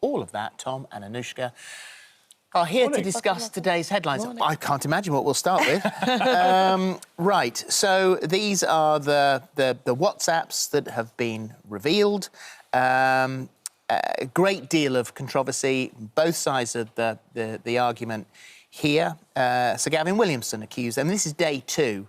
all of that, Tom and Anushka are here to discuss today's headlines. I can't imagine what we'll start with. Right, so these are the WhatsApps that have been revealed. A great deal of controversy, both sides of the argument here. Sir Gavin Williamson accused, and this is day 2.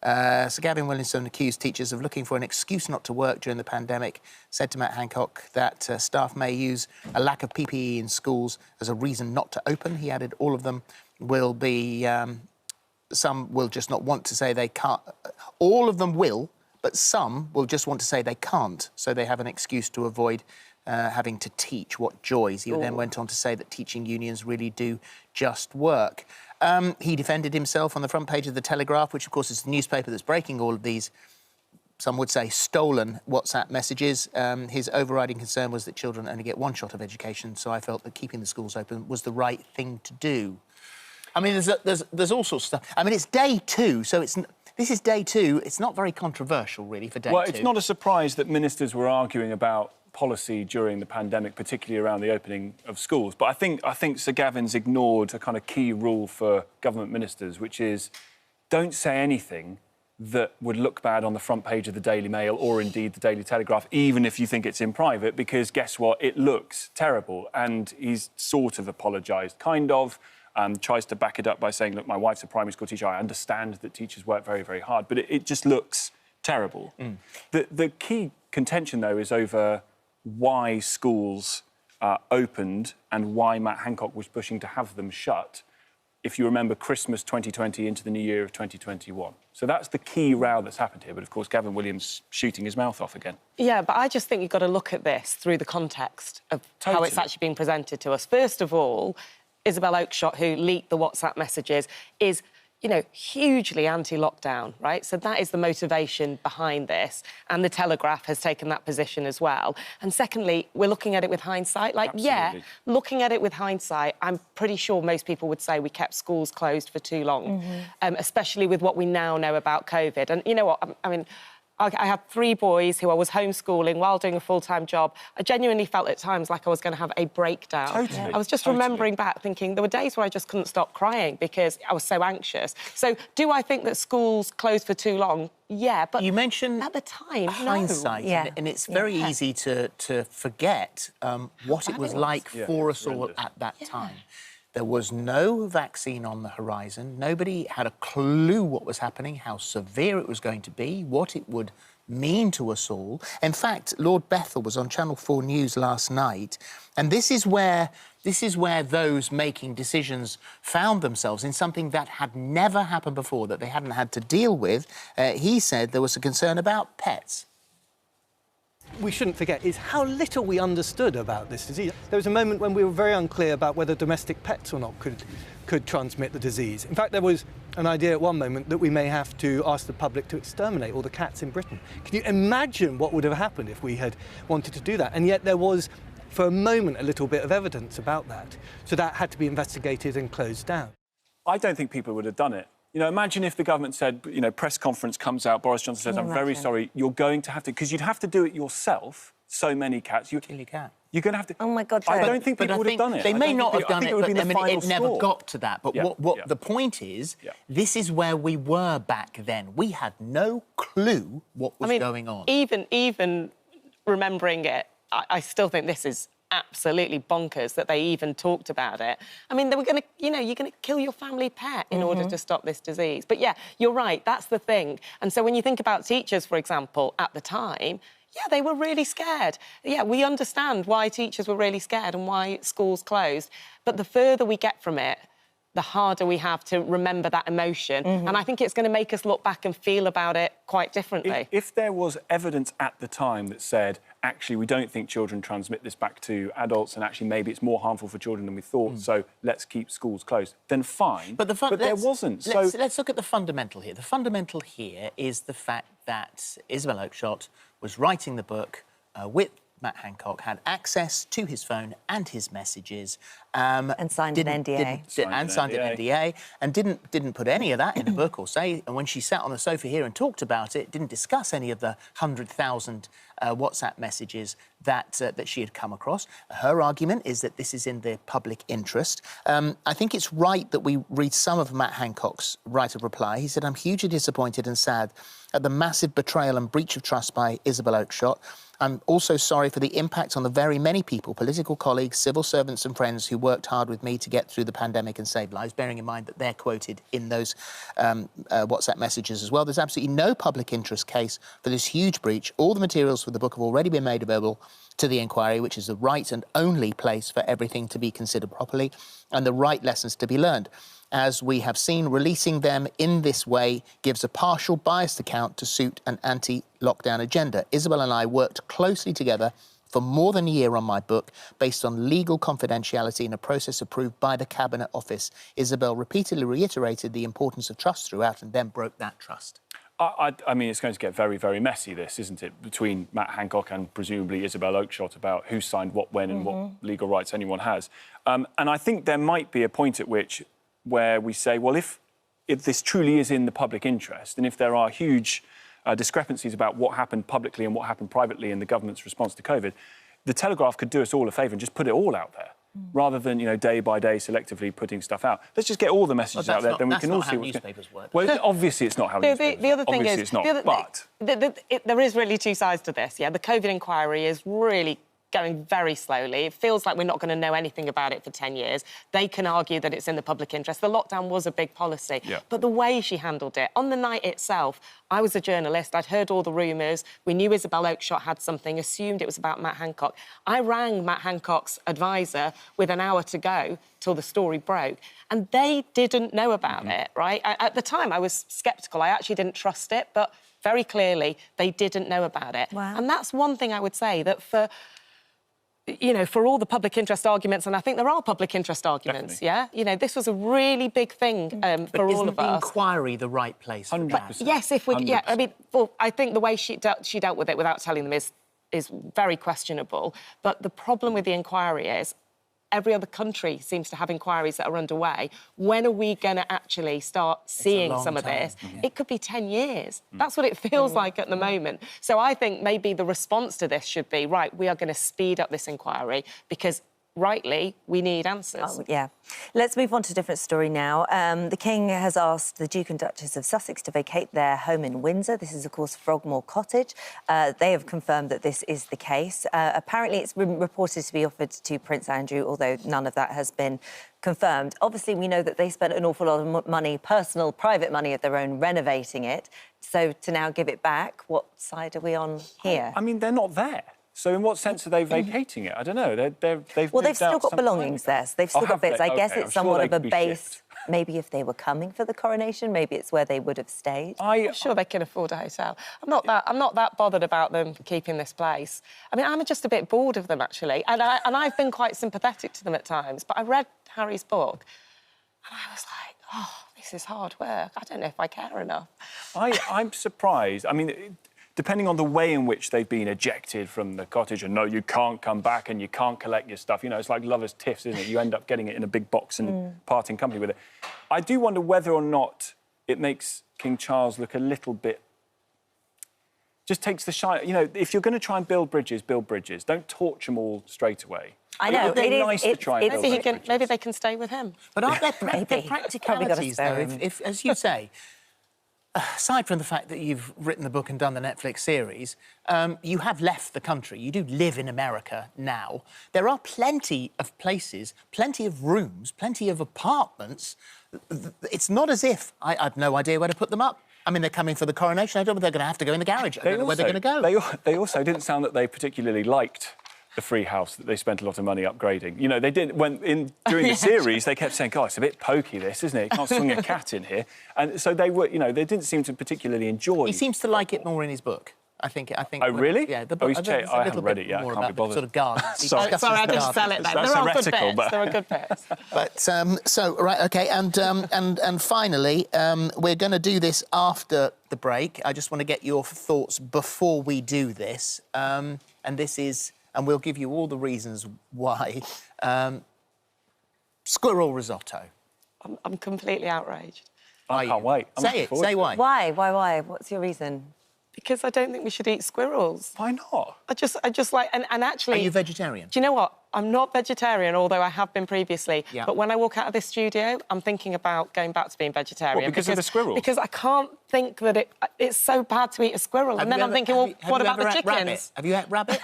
Sir Gavin Williamson accused teachers of looking for an excuse not to work during the pandemic, said to Matt Hancock that staff may use a lack of PPE in schools as a reason not to open. He added all of them will be... some will just not want to say they can't. All of them will, but some will just want to say they can't, so they have an excuse to avoid having to teach. What joys. He then went on to say that teaching unions really do just work. He defended himself on the front page of The Telegraph, which, of course, is the newspaper that's breaking all of these, some would say, stolen WhatsApp messages. His overriding concern was that children only get one shot of education, so I felt that keeping the schools open was the right thing to do. I mean, there's all sorts of stuff. I mean, it's day 2, so this is day 2. It's not very controversial, really, for day 2. Well, it's not a surprise that ministers were arguing about policy during the pandemic, particularly around the opening of schools. But I think Sir Gavin's ignored a kind of key rule for government ministers, which is don't say anything that would look bad on the front page of the Daily Mail or indeed the Daily Telegraph, even if you think it's in private, because guess what? It looks terrible. And he's sort of apologised, kind of. Tries to back it up by saying, look, my wife's a primary school teacher. I understand that teachers work very, very hard, but it just looks terrible. The key contention, though, is over why schools opened and why Matt Hancock was pushing to have them shut, if you remember Christmas 2020 into the new year of 2021. So that's the key row that's happened here. But, of course, Gavin Williams shooting his mouth off again. Yeah, but I just think you've got to look at this through the context of how it's actually been presented to us. First of all, Isabel Oakeshott, who leaked the WhatsApp messages, is, you know, hugely anti-lockdown, right? So that is the motivation behind this, and the Telegraph has taken that position as well. And secondly, we're looking at it with hindsight. Like, yeah, looking at it with hindsight, I'm pretty sure most people would say we kept schools closed for too long, especially with what we now know about COVID. And you know what, I mean, I had 3 boys who I was homeschooling while doing a full-time job. I genuinely felt at times like I was going to have a breakdown. Totally. I was just remembering back, thinking there were days where I just couldn't stop crying because I was so anxious. So do I think that schools closed for too long? Yeah, but you mentioned at the time, hindsight, and it's very easy to forget what it was like for us all at that time. There was no vaccine on the horizon. Nobody had a clue what was happening, how severe it was going to be, what it would mean to us all. In fact, Lord Bethell was on Channel 4 News last night, and this is where those making decisions found themselves in something that had never happened before, that they hadn't had to deal with. He said there was a concern about pets. We shouldn't forget is how little we understood about this disease. There was a moment when we were very unclear about whether domestic pets or not could transmit the disease. In fact, there was an idea at one moment that we may have to ask the public to exterminate all the cats in Britain. Can you imagine what would have happened if we had wanted to do that? And yet there was, for a moment, a little bit of evidence about that. So that had to be investigated and closed down. I don't think people would have done it. You know, imagine if the government said, you know, press conference comes out, Boris Johnson says, I'm very sorry, you're going to have to... Because you'd have to do it yourself, so many cats. Kill your cat. You're going to have to... Oh, my God, I don't think people would have done it. They may not have done it, but I mean, it never straw. got to that. But what the point is, this is where we were back then. We had no clue what was going on. Even remembering it, I still think this is absolutely bonkers that they even talked about it. I mean, they were going to, you know, you're going to kill your family pet in order to stop this disease. But, yeah, you're right, that's the thing. And so when you think about teachers, for example, at the time, yeah, they were really scared. Yeah, we understand why teachers were really scared and why schools closed. But the further we get from it, the harder we have to remember that emotion. And I think it's going to make us look back and feel about it quite differently. If there was evidence at the time that said, actually, we don't think children transmit this back to adults and actually maybe it's more harmful for children than we thought, so let's keep schools closed, then fine. But there wasn't. Let's look at the fundamental here. The fundamental here is the fact that Isabel Oakeshott was writing the book with Matt Hancock, had access to his phone and his messages. And signed an NDA. Signed an NDA, and didn't put any of that in a book or say. And when she sat on the sofa here and talked about it, didn't discuss any of the 100,000 WhatsApp messages that she had come across. Her argument is that this is in the public interest. I think it's right that we read some of Matt Hancock's right of reply. He said, "I'm hugely disappointed and sad at the massive betrayal and breach of trust by Isabel Oakeshott. I'm also sorry for the impact on the very many people, political colleagues, civil servants and friends who worked hard with me to get through the pandemic and save lives," bearing in mind that they're quoted in those WhatsApp messages as well. There's absolutely no public interest case for this huge breach. All the materials for the book have already been made available to the inquiry, which is the right and only place for everything to be considered properly and the right lessons to be learned. As we have seen, releasing them in this way gives a partial, biased account to suit an anti-lockdown agenda. Isabel and I worked closely together for more than a year on my book, based on legal confidentiality in a process approved by the Cabinet Office. Isabel repeatedly reiterated the importance of trust throughout and then broke that trust. I mean, it's going to get very, very messy, this, isn't it, between Matt Hancock and presumably Isabel Oakeshott about who signed what when and what legal rights anyone has. And I think there might be a point at which where we say, well, if this truly is in the public interest, and if there are huge discrepancies about what happened publicly and what happened privately in the government's response to COVID, the Telegraph could do us all a favour and just put it all out there, rather than, you know, day by day selectively putting stuff out. Let's just get all the messages out there, then we can all see what's newspapers work. Well, obviously it's not how newspapers the other thing obviously is, it's not, but there is really two sides to this. Yeah, the COVID inquiry is really going very slowly. It feels like we're not going to know anything about it for 10 years. They can argue that it's in the public interest. The lockdown was a big policy. Yeah. But the way she handled it, on the night itself, I was a journalist. I'd heard all the rumours. We knew Isabel Oakeshott had something, assumed it was about Matt Hancock. I rang Matt Hancock's advisor with an hour to go till the story broke, and they didn't know about it, right? At the time, I was sceptical. I actually didn't trust it, but very clearly, they didn't know about it. Wow. And that's one thing I would say, that for all the public interest arguments, and I think there are public interest arguments, Definitely. yeah? You know, this was a really big thing for all of the us. inquiry the right place for that? 100%. Yes, if we... Yeah, 100%. I mean, well, I think the way she dealt with it without telling them is very questionable. But the problem with the inquiry is every other country seems to have inquiries that are underway. When are we going to actually start seeing some of this? It could be 10 years. That's what it feels like at the moment. So I think maybe the response to this should be, right, we are going to speed up this inquiry because, rightly, we need answers. Oh, yeah. Let's move on to a different story now. The King has asked the Duke and Duchess of Sussex to vacate their home in Windsor. This is, of course, Frogmore Cottage. They have confirmed that this is the case. Apparently, it's been reported to be offered to Prince Andrew, although none of that has been confirmed. Obviously, we know that they spent an awful lot of money, personal, private money of their own, renovating it. So to now give it back, what side are we on here? I mean, they're not there. So in what sense are they vacating it? I don't know. They've still got belongings there, so they've still got bits. I guess it's somewhat of a base. Shipped. Maybe if they were coming for the coronation, maybe it's where they would have stayed. I'm sure they can afford a hotel. I'm not that bothered about them keeping this place. I mean, I'm just a bit bored of them, actually. And I've been quite sympathetic to them at times. But I read Harry's book and I was like, oh, this is hard work. I don't know if I care enough. I'm surprised. I mean, depending on the way in which they've been ejected from the cottage and no, you can't come back and you can't collect your stuff. You know, it's like lovers' tiffs, isn't it? You end up getting it in a big box and parting company with it. I do wonder whether or not it makes King Charles look a little bit... Just takes the shine... You know, if you're going to try and build bridges, build bridges. Don't torch them all straight away. I know. It would be nice to try and build those bridges. Maybe they can stay with him. But aren't there practicalities, though, if, as you say... Aside from the fact that you've written the book and done the Netflix series, you have left the country. You do live in America now. There are plenty of places, plenty of rooms, plenty of apartments. It's not as if I've no idea where to put them up. I mean, they're coming for the coronation. I don't know if they're going to have to go in the garage. I don't know where they're going to go. They also didn't sound that they particularly liked the free house that they spent a lot of money upgrading. You know, they did during the series, they kept saying, "God, it's a bit pokey, this, isn't it? You can't swing a cat in here." And so they were, you know, they didn't seem to particularly enjoy. He seems to like it more in his book. I think. Oh, really? Yeah, the book. I haven't read it yet. I can't be bothered. Sort of gardens. Sorry, I didn't sell it then. That's There are good heretical, bits. There are good bits. But so right, okay, and finally, we're going to do this after the break. I just want to get your thoughts before we do this, and this is and we'll give you all the reasons why. Squirrel risotto. I'm completely outraged. I can't wait. I'm Say looking it. forward Say to why. Why? What's your reason? Because I don't think we should eat squirrels. Why not? I just like... And actually... Are you vegetarian? Do you know what? I'm not vegetarian, although I have been previously. Yeah. But when I walk out of this studio, I'm thinking about going back to being vegetarian. What, because of the squirrels? Because I can't think that it's so bad to eat a squirrel. And then I'm thinking, well, what about the chickens? Have you had rabbit?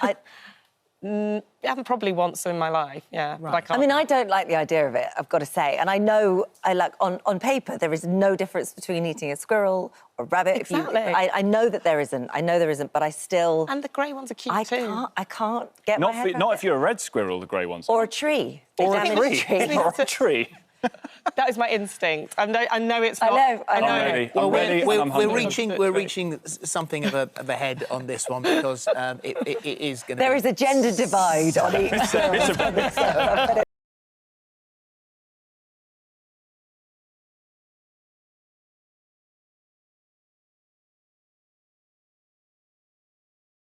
Yeah, probably once in my life, yeah. Right. But I can't... I mean, I don't like the idea of it, I've got to say. And I know, on paper, there is no difference between eating a squirrel or a rabbit. Exactly. I know that there isn't. I know there isn't, but I still... And the grey ones are cute too. I can't get my head around Not it. if you're a red squirrel, the grey ones. Or a tree. Or a damaged tree. Or a tree. That is my instinct. I know it's I not... know. I'm ready. Well, I'm ready. and I'm hungry. we're reaching something of a head on this one because it is going to... There is a gender divide on each. There is a-